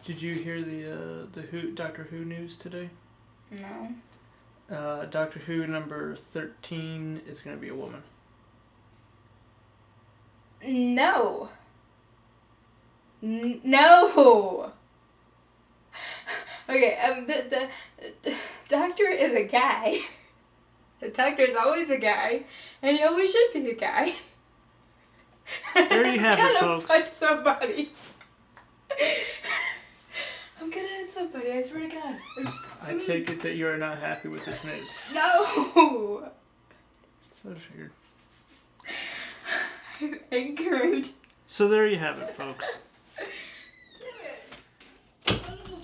Did you hear the Doctor Who news today? No. Doctor Who number 13 is going to be a woman. No. No. Okay. The Doctor is a guy. The Doctor is always a guy, and he always should be a guy. There you have it, folks. Punch somebody. I'm gonna hit somebody, I swear to God. I take it that you are not happy with this news. No! So figured. I'm angered. So there you have it, folks. Damn it. Son of a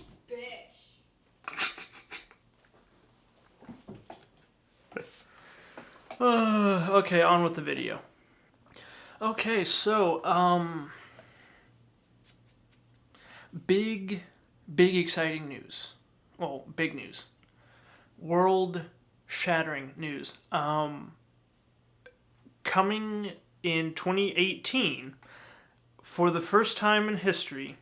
bitch. Okay, on with the video. Okay, so, big exciting news. Well, big news. World-shattering news. Coming in 2018, for the first time in history,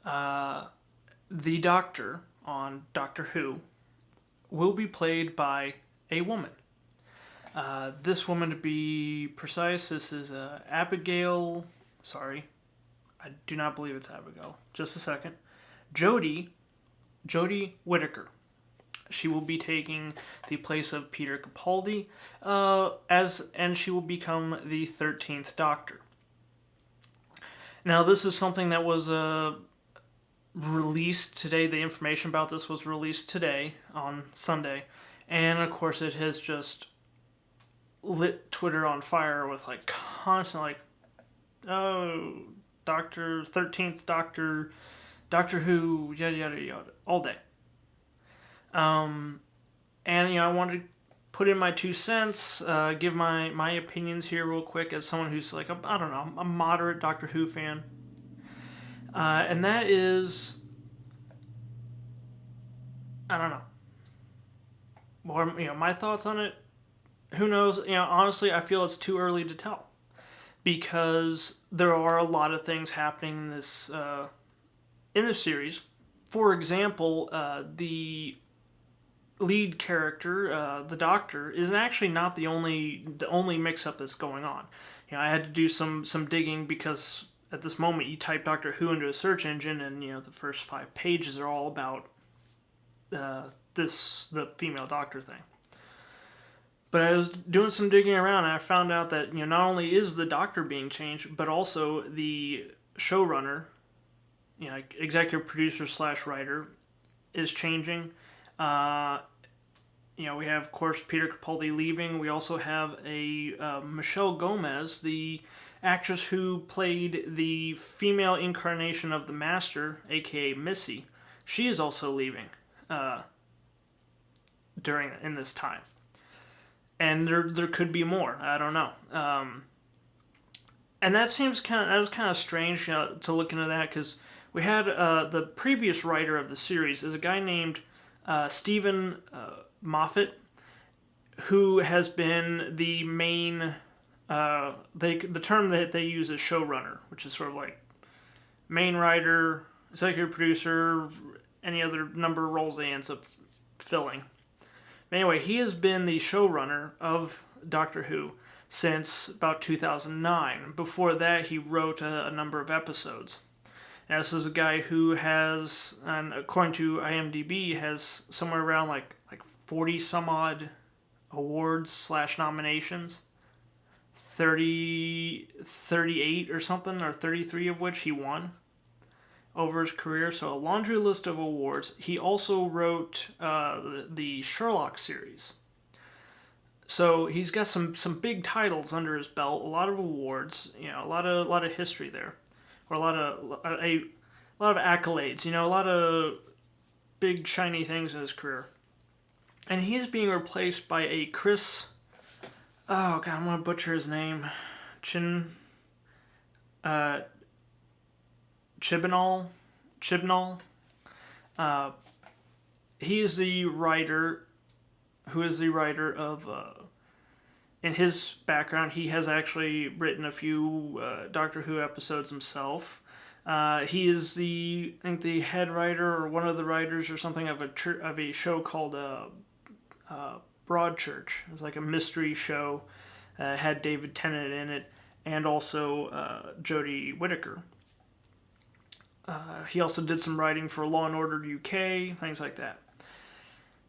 the Doctor on Doctor Who will be played by a woman. This woman, to be precise, this is Abigail. Sorry, I do not believe it's Abigail. Just a second. Jodie Whittaker. She will be taking the place of Peter Capaldi, and she will become the 13th Doctor. Now, this is something that was released today. The information about this was released today on Sunday, and of course, it has just lit Twitter on fire with like constant like, oh, 13th Doctor, Doctor Who, yada yada yada, all day. And I wanted to put in my 2 cents, give my opinions here real quick as someone who's like a moderate Doctor Who fan, and that is, I don't know. More, my thoughts on it. Who knows? Honestly, I feel it's too early to tell, because there are a lot of things happening in this series. For example, the lead character, the Doctor, is actually not the only mix-up that's going on. I had to do some digging, because at this moment you type Doctor Who into a search engine, and the first 5 pages are all about the female Doctor thing. But I was doing some digging around, and I found out that not only is the Doctor being changed, but also the showrunner, executive producer / writer, is changing. We have, of course, Peter Capaldi leaving. We also have a Michelle Gomez, the actress who played the female incarnation of the Master, aka Missy. She is also leaving in this time. And there could be more. I don't know. And that seems kind of strange, to look into that, because we had the previous writer of the series is a guy named Stephen Moffat, who has been the main. The term that they use is showrunner, which is sort of like main writer, executive producer, any other number of roles they ends up filling. Anyway, he has been the showrunner of Doctor Who since about 2009. Before that, he wrote a number of episodes. And this is a guy who has, and according to IMDb, has somewhere around like 40 some odd awards / nominations. 38 or something, or 33 of which he won over his career, so a laundry list of awards. He also wrote the Sherlock series. So he's got some big titles under his belt, a lot of awards, a lot of history there, or a lot of accolades, a lot of big shiny things in his career. And he's being replaced by a Chris. Oh God, I'm gonna butcher his name. Chibnall. He is the writer, who is the writer of, in his background, he has actually written a few Doctor Who episodes himself. He is I think the head writer or one of the writers or something of a show called Broadchurch. It's like a mystery show. Had David Tennant in it, and also Jodie Whittaker. He also did some writing for Law and Order UK, things like that.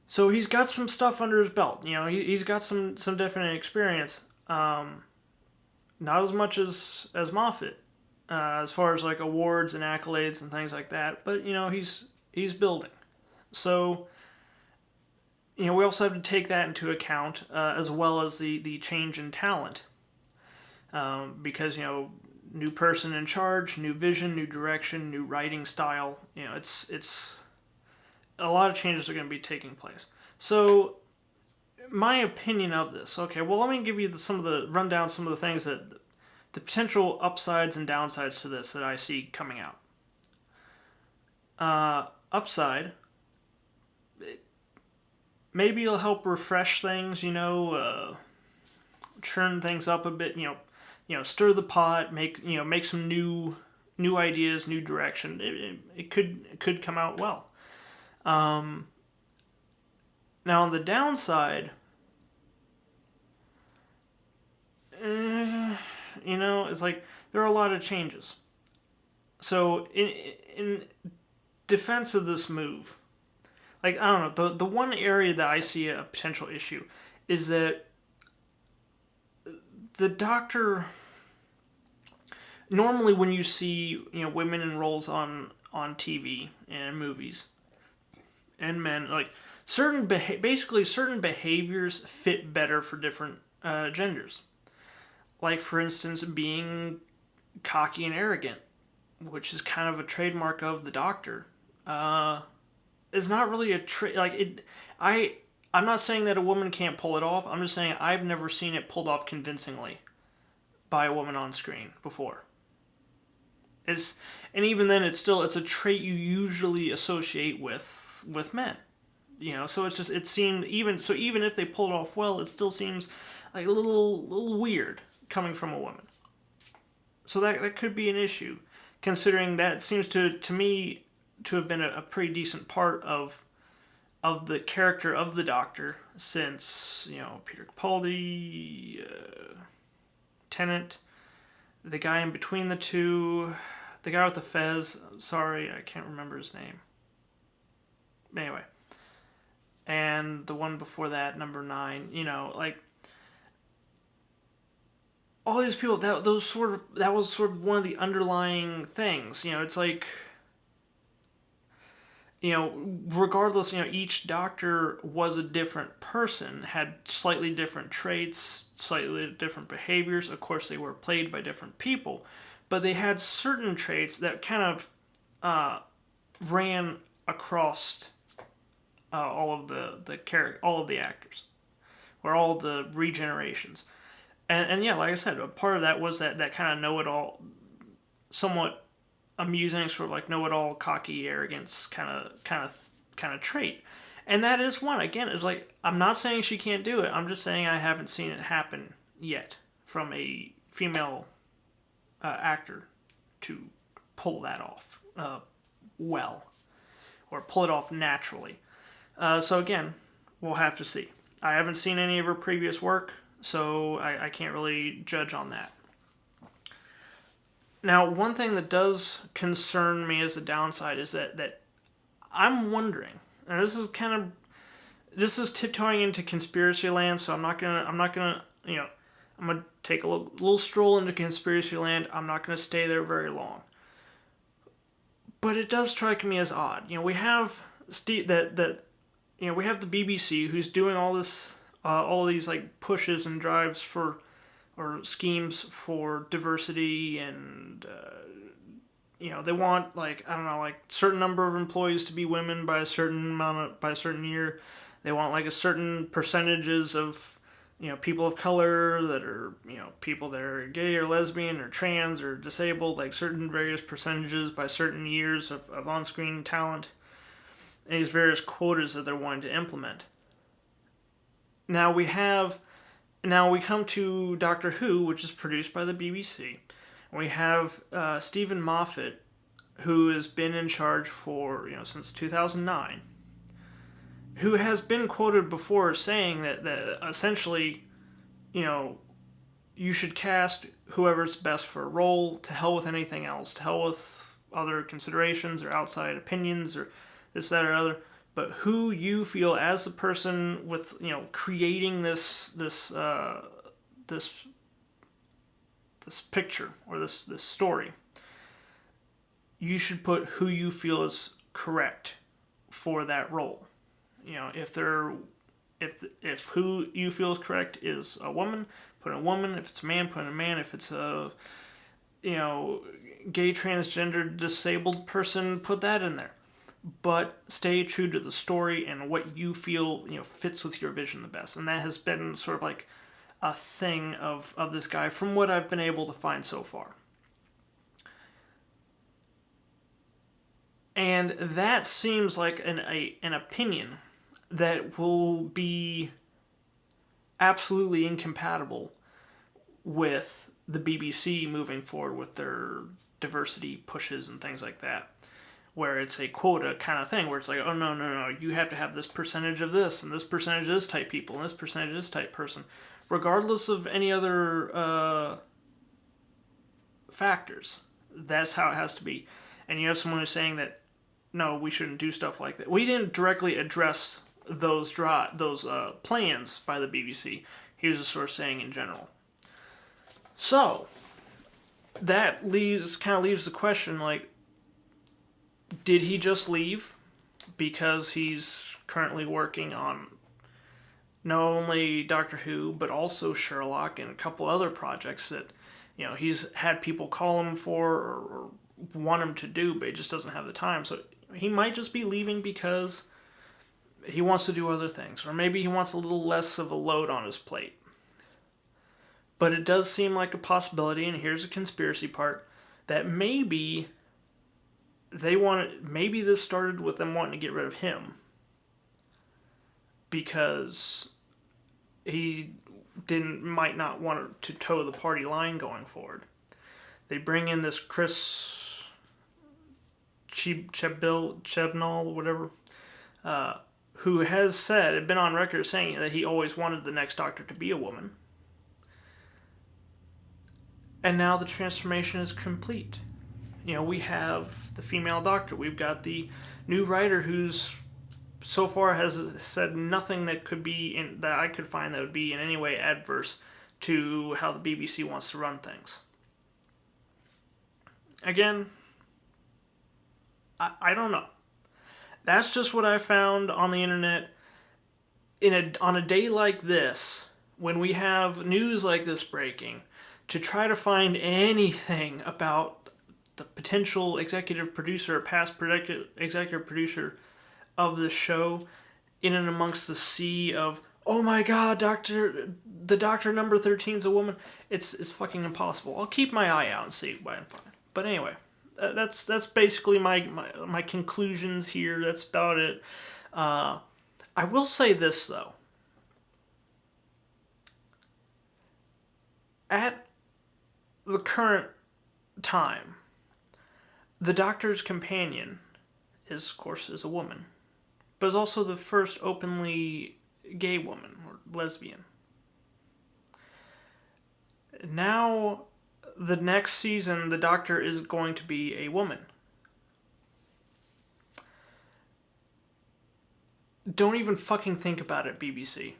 So he's got some stuff under his belt. He's got some definite experience. Not as much as Moffat, as far as like awards and accolades and things like that. But he's building. So we also have to take that into account, as well as the change in talent, because new person in charge, new vision, new direction, new writing style. It's a lot of changes are going to be taking place. So, my opinion of this. Okay, well, let me give you some of the things that the potential upsides and downsides to this that I see coming out. Upside. Maybe it'll help refresh things. Churn things up a bit. Stir the pot. Make some new ideas, new direction. It could come out well. Now on the downside, it's like there are a lot of changes. So in defense of this move, like I don't know, the one area that I see a potential issue is that the Doctor. Normally, when you see women in roles on TV and movies, and men, like certain behaviors fit better for different genders. Like for instance, being cocky and arrogant, which is kind of a trademark of the Doctor, is not really a trait. I'm not saying that a woman can't pull it off. I'm just saying I've never seen it pulled off convincingly by a woman on screen before. And even then, it's a trait you usually associate with men. So even if they pull it off well, it still seems like a little weird coming from a woman. So that could be an issue, considering that seems to me to have been a pretty decent part of the character of the Doctor since Peter Capaldi, Tennant, the guy in between the two, the guy with the fez. Sorry, I can't remember his name. Anyway, and the one before that, number 9. Like all these people. That was sort of one of the underlying things. It's like. Regardless, each Doctor was a different person, had slightly different traits, slightly different behaviors. Of course, they were played by different people, but they had certain traits that kind of ran across all of the actors, or all the regenerations, and yeah, like I said, a part of that was that kind of know-it-all, somewhat amusing, sort of like know-it-all, cocky arrogance kind of trait, and that is one. Again, it's like I'm not saying she can't do it. I'm just saying I haven't seen it happen yet from a female actor to pull that off well, or pull it off naturally. So again, we'll have to see. I haven't seen any of her previous work, so I can't really judge on that. Now, one thing that does concern me as a downside is that I'm wondering, and this is tiptoeing into conspiracy land, so I'm gonna take a little stroll into conspiracy land. I'm not gonna stay there very long. But it does strike me as odd. We have we have the BBC who's doing all these like pushes and drives or schemes for diversity, and they want like certain number of employees to be women by a certain year. They want like a certain percentages of people of color that are people that are gay or lesbian or trans or disabled, like certain various percentages by certain years of on-screen talent, and these various quotas that they're wanting to implement. Now we come to Doctor Who, which is produced by the BBC. We have Stephen Moffat who has been in charge for, since 2009, who has been quoted before saying that essentially, you should cast whoever's best for a role, to hell with anything else, to hell with other considerations or outside opinions or this, that, or other, but who you feel as the person with, creating this picture or this story, you should put who you feel is correct for that role. If who you feel is correct is a woman, put in a woman. If it's a man, put in a man. If it's a gay, transgender, disabled person, put that in there. But stay true to the story and what you feel fits with your vision the best. And that has been sort of like a thing of this guy from what I've been able to find so far. And that seems like an opinion that will be absolutely incompatible with the BBC moving forward with their diversity pushes and things like that, where it's a quota kind of thing, where it's like, oh, no, you have to have this percentage of this, and this percentage of this type people, and this percentage of this type person, regardless of any other factors. That's how it has to be. And you have someone who's saying that, no, we shouldn't do stuff like that. We didn't directly address those plans by the BBC. He was just sort of saying in general. So, that kind of leaves the question, like, did he just leave because he's currently working on not only Doctor Who, but also Sherlock and a couple other projects that, he's had people call him for or want him to do, but he just doesn't have the time. So he might just be leaving because he wants to do other things, or maybe he wants a little less of a load on his plate. But it does seem like a possibility, and here's a conspiracy part, that maybe maybe this started with them wanting to get rid of him because he might not want to toe the party line going forward. They bring in this Chris Chibnall, whatever, who had been on record saying that he always wanted the next Doctor to be a woman. And now the transformation is complete. We have the female Doctor. We've got the new writer who's so far has said nothing that that I could find that would be in any way adverse to how the BBC wants to run things. Again, I don't know. That's just what I found on the internet. On a day like this, when we have news like this breaking, to try to find anything about the potential executive producer or past executive producer of the show in and amongst the sea of, oh my god, the Doctor number 13 is a woman, it's fucking impossible. I'll keep my eye out and see what I can find. But anyway, that's basically my conclusions here. That's about it. I will say this, though. At the current time, the Doctor's companion is, of course, a woman, but is also the first openly gay woman, or lesbian. Now, the next season, the Doctor is going to be a woman. Don't even fucking think about it, BBC.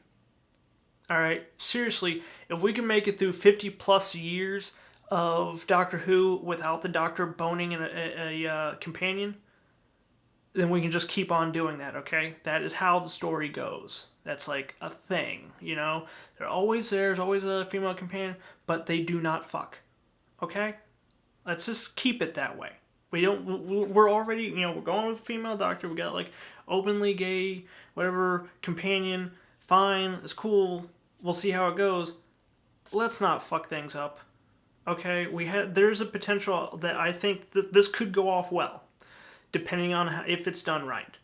Alright? Seriously, if we can make it through 50 plus years of Doctor Who without the Doctor boning a companion, then we can just keep on doing that, okay? That is how the story goes. That's like a thing, They're always there, there's always a female companion, but they do not fuck. Okay? Let's just keep it that way. We're already, we're going with a female Doctor, we got like openly gay, whatever, companion, fine, it's cool, we'll see how it goes. Let's not fuck things up. Okay? There's a potential that I think that this could go off well, depending on if it's done right.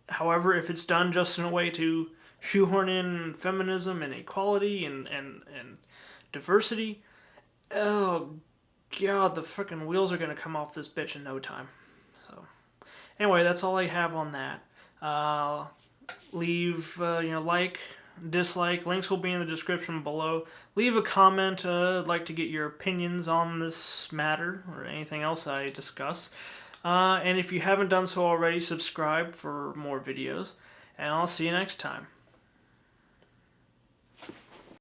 However, if it's done just in a way to shoehorn in feminism and equality and diversity, oh God, the freaking wheels are gonna come off this bitch in no time. So, anyway, that's all I have on that. Leave, like, dislike. Links will be in the description below. Leave a comment. I'd like to get your opinions on this matter or anything else I discuss. And if you haven't done so already, subscribe for more videos. And I'll see you next time.